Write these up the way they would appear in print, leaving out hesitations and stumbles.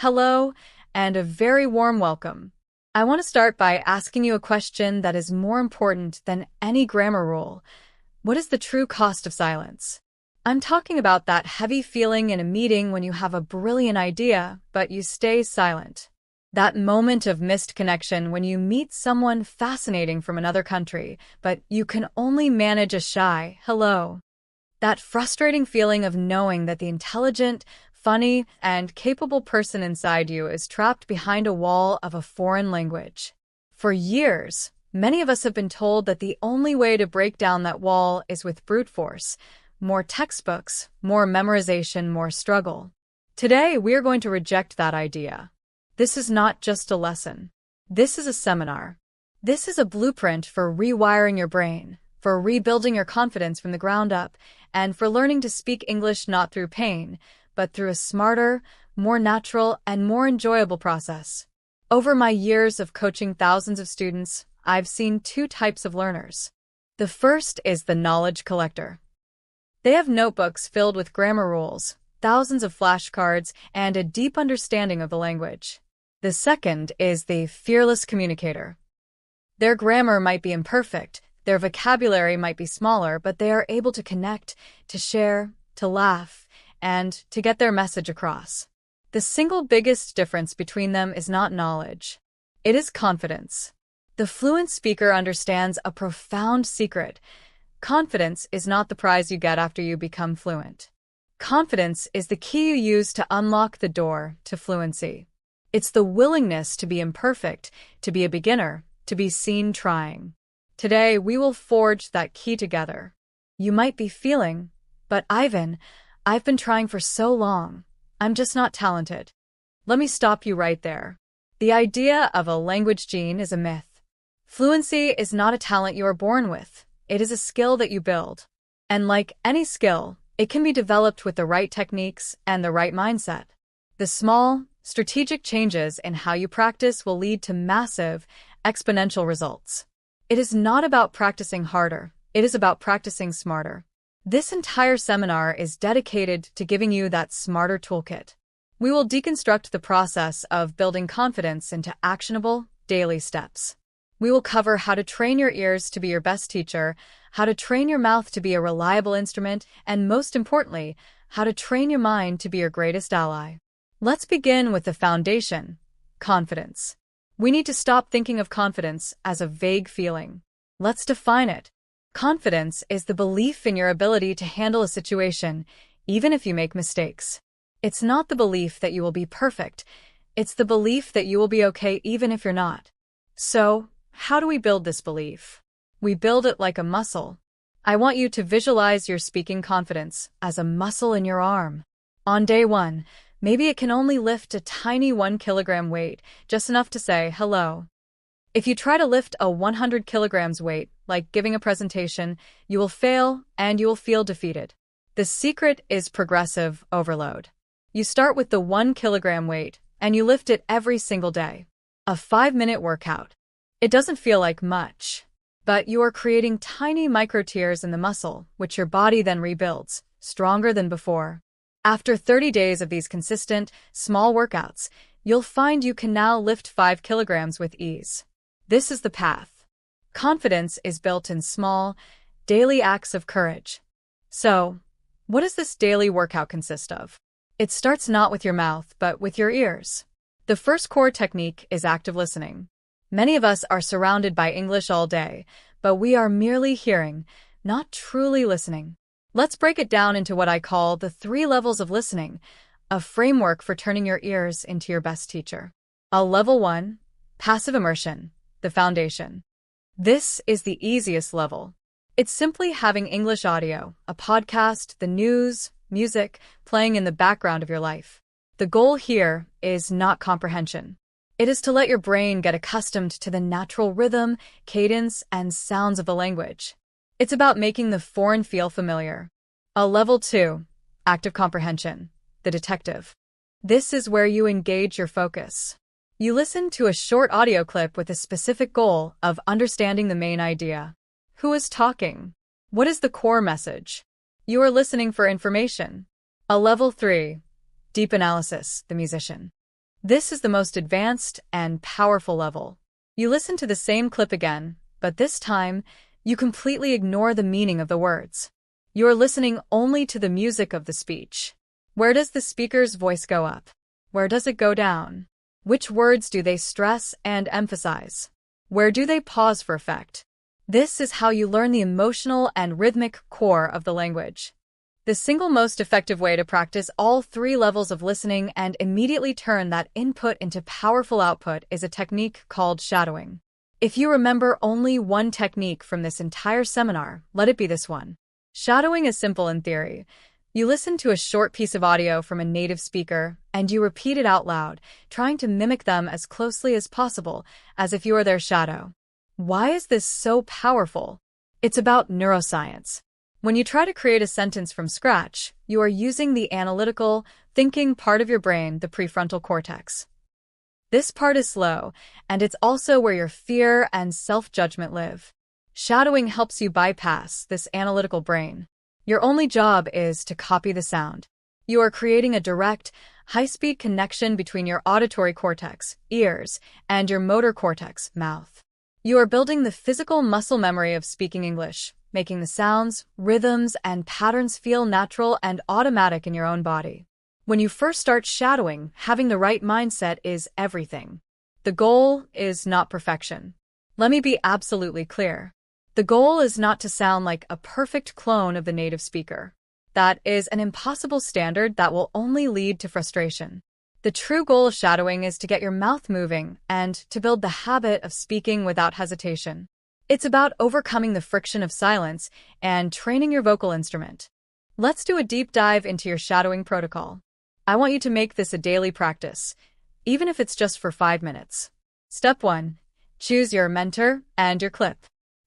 hello, and a very warm welcome. I want to start by asking you a question that is more important than any grammar rule. What is the true cost of silence? I'm talking about that heavy feeling in a meeting when you have a brilliant idea, but you stay silent. That moment of missed connection when you meet someone fascinating from another country, but you can only manage a shy hello. That frustrating feeling of knowing that the intelligent, funny, and capable person inside you is trapped behind a wall of a foreign language. For years, many of us have been told that the only way to break down that wall is with brute force. More textbooks, more memorization, more struggle. Today, we are going to reject that idea. This is not just a lesson. This is a seminar. This is a blueprint for rewiring your brain, for rebuilding your confidence from the ground up, and for learning to speak English not through pain, but through a smarter, more natural, and more enjoyable process. Over my years of coaching thousands of students, I've seen two types of learners. The first is the knowledge collector. They have notebooks filled with grammar rules, thousands of flashcards, and a deep understanding of the language. The second is the fearless communicator. Their grammar might be imperfect, their vocabulary might be smaller, but they are able to connect, to share, to laugh, and to get their message across. The single biggest difference between them is not knowledge. It is confidence. The fluent speaker understands a profound secret. Confidence is not the prize you get after you become fluent. Confidence is the key you use to unlock the door to fluency. It's the willingness to be imperfect, to be a beginner, to be seen trying. Today, we will forge that key together. You might be feeling, but Ivan, I've been trying for so long. I'm just not talented. Let me stop you right there. The idea of a language gene is a myth. Fluency is not a talent you are born with. It is a skill that you build. And like any skill, it can be developed with the right techniques and the right mindset. The small, strategic changes in how you practice will lead to massive, exponential results. It is not about practicing harder. It is about practicing smarter. This entire seminar is dedicated to giving you that smarter toolkit. We will deconstruct the process of building confidence into actionable, daily steps. We will cover how to train your ears to be your best teacher, how to train your mouth to be a reliable instrument, and most importantly, how to train your mind to be your greatest ally. Let's begin with the foundation, confidence. We need to stop thinking of confidence as a vague feeling. Let's define it. Confidence is the belief in your ability to handle a situation, even if you make mistakes. It's not the belief that you will be perfect. It's the belief that you will be okay even if you're not. So, how do we build this belief? We build it like a muscle. I want you to visualize your speaking confidence as a muscle in your arm. On day one, maybe it can only lift a tiny 1 kilogram weight, just enough to say hello. If you try to lift a 100 kilograms weight, like giving a presentation, you will fail and you will feel defeated. The secret is progressive overload. You start with the 1 kilogram weight and you lift it every single day. A 5-minute workout. It doesn't feel like much, but you are creating tiny micro tears in the muscle, which your body then rebuilds, stronger than before. After 30 days of these consistent, small workouts, you'll find you can now lift 5 kilograms with ease. This is the path. Confidence is built in small, daily acts of courage. So, what does this daily workout consist of? It starts not with your mouth, but with your ears. The first core technique is active listening. Many of us are surrounded by English all day, but we are merely hearing, not truly listening. Let's break it down into what I call the 3 levels of listening, a framework for turning your ears into your best teacher. Level 1, passive immersion, the foundation. This is the easiest level. It's simply having English audio, a podcast, the news, music, playing in the background of your life. The goal here is not comprehension. It is to let your brain get accustomed to the natural rhythm, cadence, and sounds of the language. It's about making the foreign feel familiar. Level 2, active comprehension, the detective. This is where you engage your focus. You listen to a short audio clip with a specific goal of understanding the main idea. Who is talking? What is the core message? You are listening for information. Level 3, deep analysis, the musician. This is the most advanced and powerful level. You listen to the same clip again, but this time, you completely ignore the meaning of the words. You're listening only to the music of the speech. Where does the speaker's voice go up? Where does it go down? Which words do they stress and emphasize? Where do they pause for effect? This is how you learn the emotional and rhythmic core of the language. The single most effective way to practice all three levels of listening and immediately turn that input into powerful output is a technique called shadowing. If you remember only one technique from this entire seminar, let it be this one. Shadowing is simple in theory. You listen to a short piece of audio from a native speaker, and you repeat it out loud, trying to mimic them as closely as possible, as if you are their shadow. Why is this so powerful? It's about neuroscience. When you try to create a sentence from scratch, you are using the analytical, thinking part of your brain, the prefrontal cortex. This part is slow, and it's also where your fear and self-judgment live. Shadowing helps you bypass this analytical brain. Your only job is to copy the sound. You are creating a direct, high-speed connection between your auditory cortex, ears, and your motor cortex, mouth. You are building the physical muscle memory of speaking English, making the sounds, rhythms, and patterns feel natural and automatic in your own body. When you first start shadowing, having the right mindset is everything. The goal is not perfection. Let me be absolutely clear. The goal is not to sound like a perfect clone of the native speaker. That is an impossible standard that will only lead to frustration. The true goal of shadowing is to get your mouth moving and to build the habit of speaking without hesitation. It's about overcoming the friction of silence and training your vocal instrument. Let's do a deep dive into your shadowing protocol. I want you to make this a daily practice, even if it's just for 5 minutes. Step 1. Choose your mentor and your clip.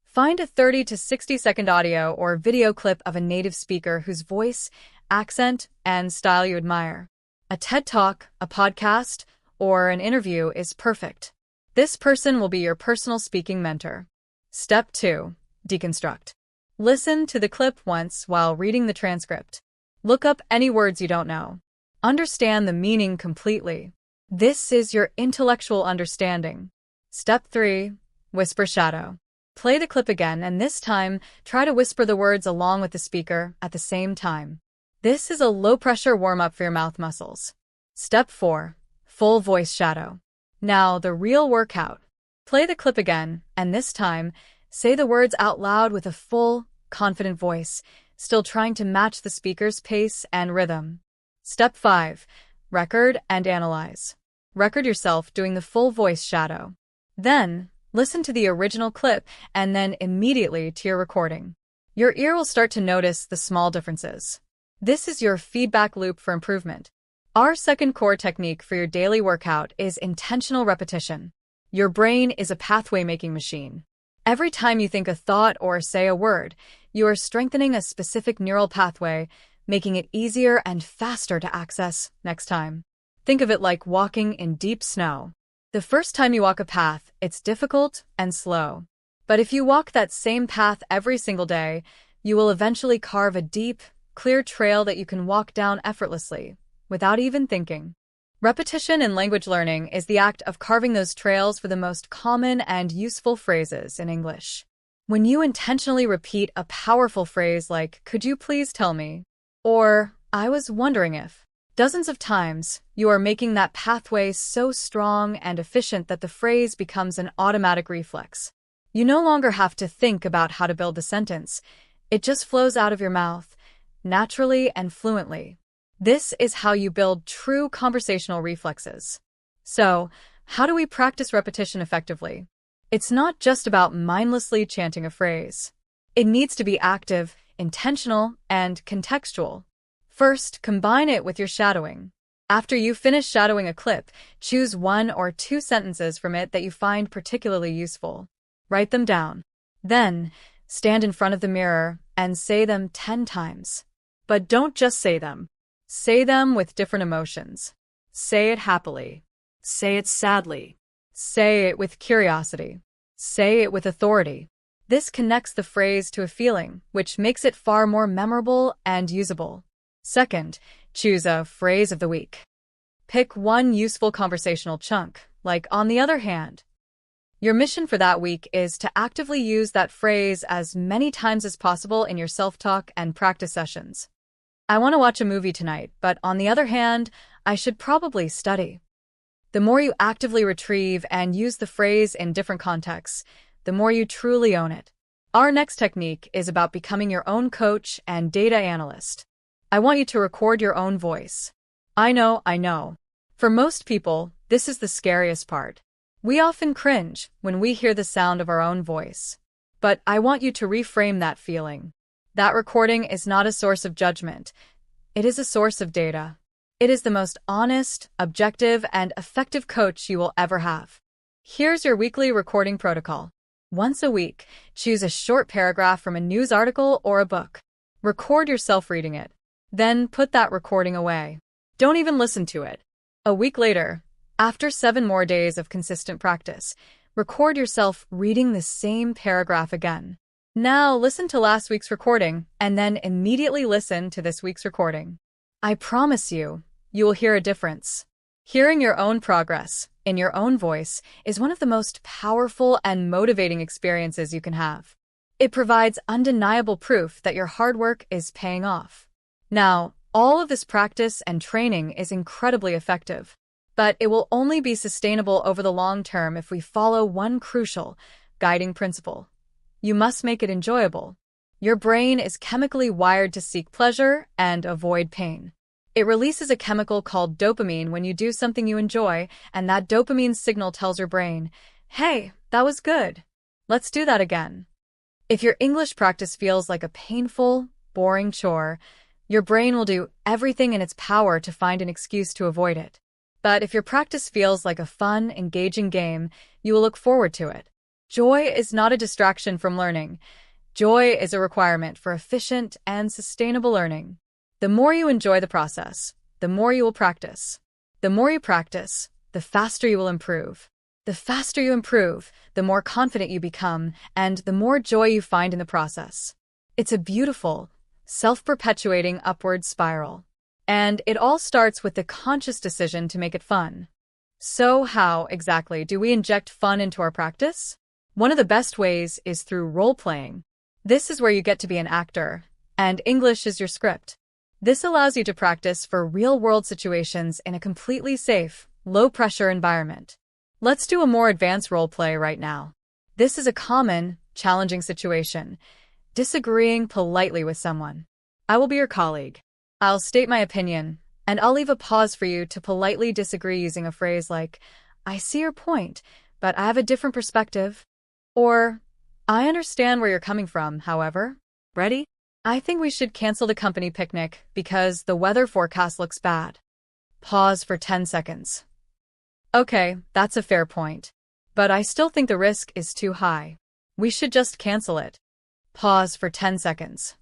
Find a 30 to 60-second audio or video clip of a native speaker whose voice, accent, and style you admire. A TED Talk, a podcast, or an interview is perfect. This person will be your personal speaking mentor. Step 2. Deconstruct. Listen to the clip once while reading the transcript. Look up any words you don't know. Understand the meaning completely. This is your intellectual understanding. Step 3. Whisper shadow. Play the clip again, and this time, try to whisper the words along with the speaker at the same time. This is a low-pressure warm-up for your mouth muscles. Step 4. Full voice shadow. Now, the real workout. Play the clip again, and this time, say the words out loud with a full, confident voice, still trying to match the speaker's pace and rhythm. Step 5. Record and analyze. Record yourself doing the full voice shadow. Then, listen to the original clip and then immediately to your recording. Your ear will start to notice the small differences. This is your feedback loop for improvement. Our second core technique for your daily workout is intentional repetition. Your brain is a pathway-making machine. Every time you think a thought or say a word, you are strengthening a specific neural pathway, making it easier and faster to access next time. Think of it like walking in deep snow. The first time you walk a path, it's difficult and slow. But if you walk that same path every single day, you will eventually carve a deep, clear trail that you can walk down effortlessly, without even thinking. Repetition in language learning is the act of carving those trails for the most common and useful phrases in English. When you intentionally repeat a powerful phrase like, "Could you please tell me?" or "I was wondering if," dozens of times, you are making that pathway so strong and efficient that the phrase becomes an automatic reflex. You no longer have to think about how to build the sentence. It just flows out of your mouth, naturally and fluently. This is how you build true conversational reflexes. So, how do we practice repetition effectively? It's not just about mindlessly chanting a phrase. It needs to be active, intentional, and contextual. First, combine it with your shadowing. After you finish shadowing a clip, choose 1 or 2 sentences from it that you find particularly useful. Write them down. Then, stand in front of the mirror and say them 10 times. But don't just say them. Say them with different emotions. Say it happily. Say it sadly. Say it with curiosity. Say it with authority. This connects the phrase to a feeling, which makes it far more memorable and usable. Second, choose a phrase of the week. Pick one useful conversational chunk, like on the other hand. Your mission for that week is to actively use that phrase as many times as possible in your self-talk and practice sessions. I want to watch a movie tonight, but on the other hand, I should probably study. The more you actively retrieve and use the phrase in different contexts, the more you truly own it. Our next technique is about becoming your own coach and data analyst. I want you to record your own voice. I know. For most people, this is the scariest part. We often cringe when we hear the sound of our own voice. But I want you to reframe that feeling. That recording is not a source of judgment. It is a source of data. It is the most honest, objective, and effective coach you will ever have. Here's your weekly recording protocol. Once a week, choose a short paragraph from a news article or a book. Record yourself reading it. Then put that recording away. Don't even listen to it. A week later, after 7 more days of consistent practice, record yourself reading the same paragraph again. Now listen to last week's recording and then immediately listen to this week's recording. I promise you will hear a difference. Hearing your own progress in your own voice is one of the most powerful and motivating experiences you can have. It provides undeniable proof that your hard work is paying off. Now, all of this practice and training is incredibly effective. But it will only be sustainable over the long term if we follow one crucial guiding principle. You must make it enjoyable. Your brain is chemically wired to seek pleasure and avoid pain. It releases a chemical called dopamine when you do something you enjoy, and that dopamine signal tells your brain, "Hey, that was good. Let's do that again." If your English practice feels like a painful, boring chore, your brain will do everything in its power to find an excuse to avoid it. But if your practice feels like a fun, engaging game, you will look forward to it. Joy is not a distraction from learning. Joy is a requirement for efficient and sustainable learning. The more you enjoy the process, the more you will practice. The more you practice, the faster you will improve. The faster you improve, the more confident you become, and the more joy you find in the process. It's a beautiful, self-perpetuating upward spiral. And it all starts with the conscious decision to make it fun. So how exactly do we inject fun into our practice? One of the best ways is through role-playing. This is where you get to be an actor, and English is your script. This allows you to practice for real-world situations in a completely safe, low-pressure environment. Let's do a more advanced role-play right now. This is a common, challenging situation. Disagreeing politely with someone. I will be your colleague. I'll state my opinion, and I'll leave a pause for you to politely disagree using a phrase like, "I see your point, but I have a different perspective." Or, "I understand where you're coming from, however." Ready? "I think we should cancel the company picnic because the weather forecast looks bad." Pause for 10 seconds. "Okay, that's a fair point. But I still think the risk is too high. We should just cancel it." Pause for 10 seconds.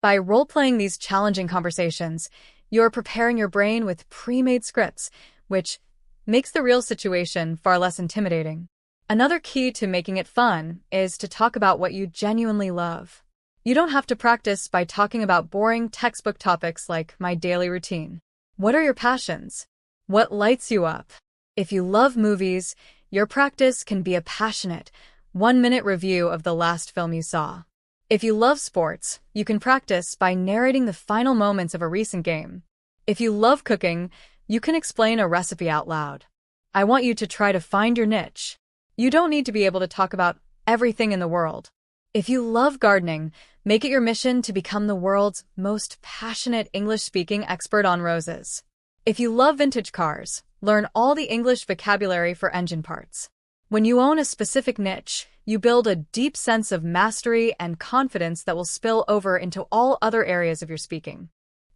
By role-playing these challenging conversations, you're preparing your brain with pre-made scripts, which makes the real situation far less intimidating. Another key to making it fun is to talk about what you genuinely love. You don't have to practice by talking about boring textbook topics like my daily routine. What are your passions? What lights you up? If you love movies, your practice can be a passionate, 1-minute review of the last film you saw. If you love sports, you can practice by narrating the final moments of a recent game. If you love cooking, you can explain a recipe out loud. I want you to try to find your niche. You don't need to be able to talk about everything in the world. If you love gardening, make it your mission to become the world's most passionate English-speaking expert on roses. If you love vintage cars, learn all the English vocabulary for engine parts. When you own a specific niche, you build a deep sense of mastery and confidence that will spill over into all other areas of your speaking.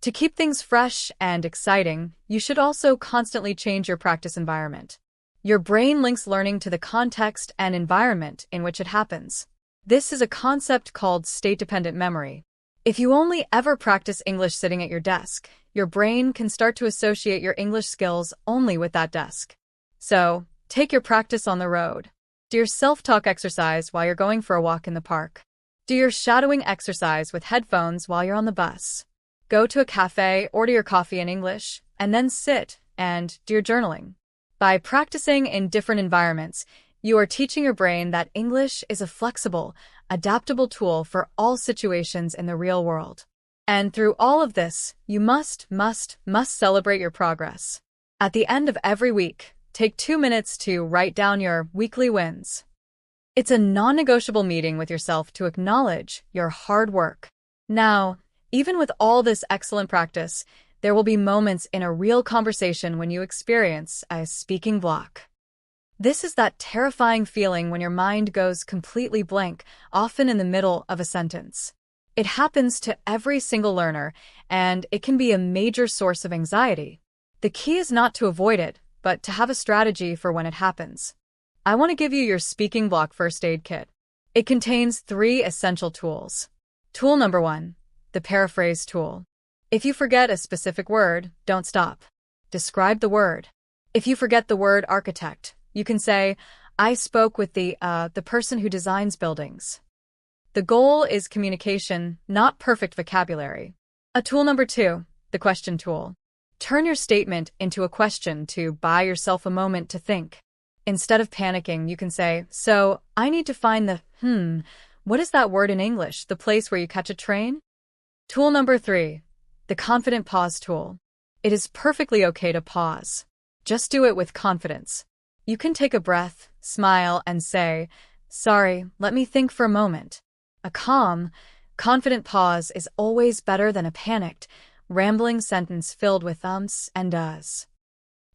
To keep things fresh and exciting, you should also constantly change your practice environment. Your brain links learning to the context and environment in which it happens. This is a concept called state-dependent memory. If you only ever practice English sitting at your desk, your brain can start to associate your English skills only with that desk. So, take your practice on the road. Do your self-talk exercise while you're going for a walk in the park. Do your shadowing exercise with headphones while you're on the bus. Go to a cafe, order your coffee in English, and then sit and do your journaling. By practicing in different environments, you are teaching your brain that English is a flexible, adaptable tool for all situations in the real world. And through all of this, you must celebrate your progress. At the end of every week, take 2 minutes to write down your weekly wins. It's a non-negotiable meeting with yourself to acknowledge your hard work. Now, even with all this excellent practice, there will be moments in a real conversation when you experience a speaking block. This is that terrifying feeling when your mind goes completely blank, often in the middle of a sentence. It happens to every single learner, and it can be a major source of anxiety. The key is not to avoid it, but to have a strategy for when it happens. I want to give you your speaking block first aid kit. It contains 3 essential tools. Tool number 1, the paraphrase tool. If you forget a specific word, don't stop. Describe the word. If you forget the word architect, you can say, I spoke with the person who designs buildings. The goal is communication, not perfect vocabulary. Tool number 2, the question tool. Turn your statement into a question to buy yourself a moment to think. Instead of panicking, you can say, so, I need to find the, what is that word in English, the place where you catch a train? Tool number 3, the confident pause tool. It is perfectly okay to pause. Just do it with confidence. You can take a breath, smile, and say, sorry, let me think for a moment. A calm, confident pause is always better than a panicked, rambling sentence filled with ums and uhs.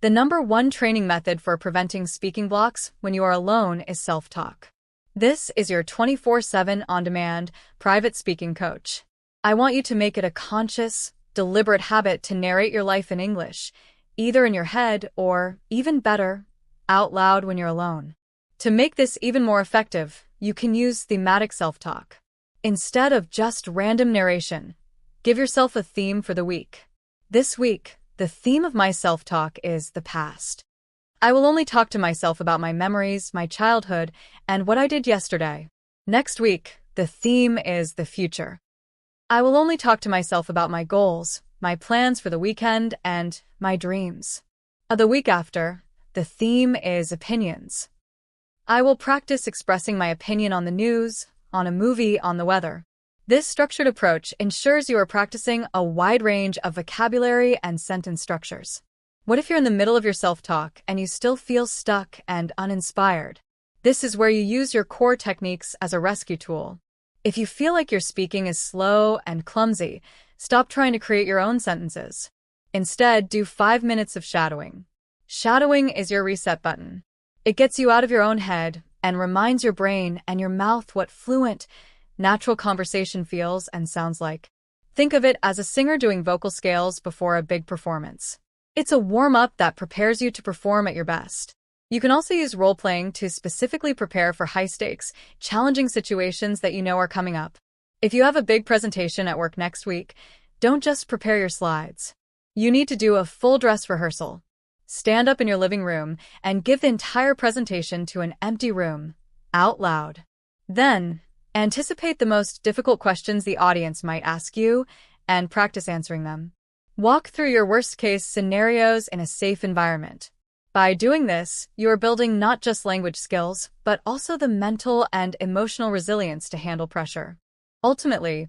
The number 1 training method for preventing speaking blocks when you are alone is self-talk. This is your 24/7 on-demand, private speaking coach. I want you to make it a conscious, deliberate habit to narrate your life in English, either in your head or, even better, out loud when you're alone. To make this even more effective, you can use thematic self-talk. Instead of just random narration, give yourself a theme for the week. This week, the theme of my self-talk is the past. I will only talk to myself about my memories, my childhood, and what I did yesterday. Next week, the theme is the future. I will only talk to myself about my goals, my plans for the weekend, and my dreams. The week after, the theme is opinions. I will practice expressing my opinion on the news, on a movie, on the weather. This structured approach ensures you are practicing a wide range of vocabulary and sentence structures. What if you're in the middle of your self-talk and you still feel stuck and uninspired? This is where you use your core techniques as a rescue tool. If you feel like your speaking is slow and clumsy, stop trying to create your own sentences. Instead, do 5 minutes of shadowing. Shadowing is your reset button. It gets you out of your own head and reminds your brain and your mouth what fluent, natural conversation feels and sounds like. Think of it as a singer doing vocal scales before a big performance. It's a warm-up that prepares you to perform at your best. You can also use role-playing to specifically prepare for high-stakes, challenging situations that you know are coming up. If you have a big presentation at work next week, don't just prepare your slides. You need to do a full dress rehearsal. Stand up in your living room and give the entire presentation to an empty room, out loud. Then, anticipate the most difficult questions the audience might ask you and practice answering them. Walk through your worst-case scenarios in a safe environment. By doing this, you are building not just language skills, but also the mental and emotional resilience to handle pressure. Ultimately,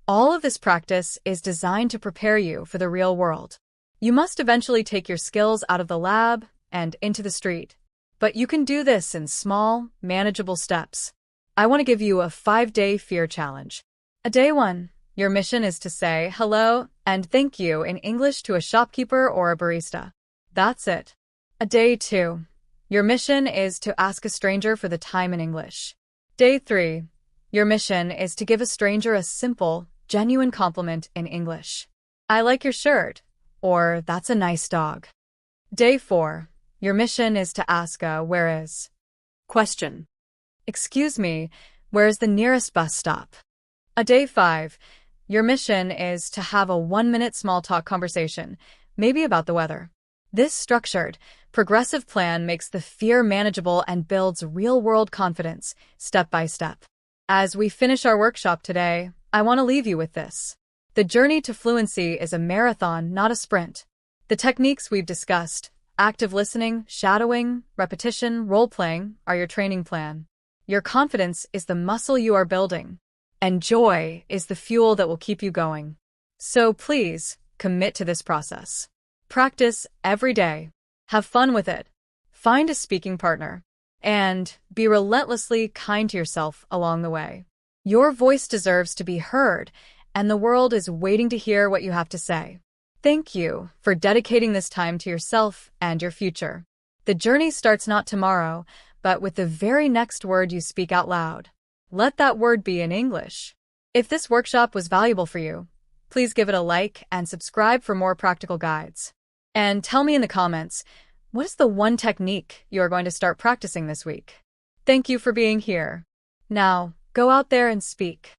all of this practice is designed to prepare you for the real world. You must eventually take your skills out of the lab and into the street. But you can do this in small, manageable steps. I want to give you a 5-day fear challenge. Day 1. Your mission is to say hello and thank you in English to a shopkeeper or a barista. That's it. Day 2. Your mission is to ask a stranger for the time in English. Day 3. Your mission is to give a stranger a simple, genuine compliment in English. I like your shirt, or that's a nice dog. Day 4. Your mission is to ask a where is? Question. Excuse me, where is the nearest bus stop? Day 5. Your mission is to have a 1-minute small talk conversation, maybe about the weather. This structured, progressive plan makes the fear manageable and builds real-world confidence, step by step. As we finish our workshop today, I want to leave you with this. The journey to fluency is a marathon, not a sprint. The techniques we've discussed, active listening, shadowing, repetition, role-playing, are your training plan. Your confidence is the muscle you are building, and joy is the fuel that will keep you going. So please, commit to this process. Practice every day. Have fun with it. Find a speaking partner. And be relentlessly kind to yourself along the way. Your voice deserves to be heard, and the world is waiting to hear what you have to say. Thank you for dedicating this time to yourself and your future. The journey starts not tomorrow, but with the very next word you speak out loud. Let that word be in English. If this workshop was valuable for you, please give it a like and subscribe for more practical guides. And tell me in the comments, what is the one technique you are going to start practicing this week? Thank you for being here. Now, go out there and speak.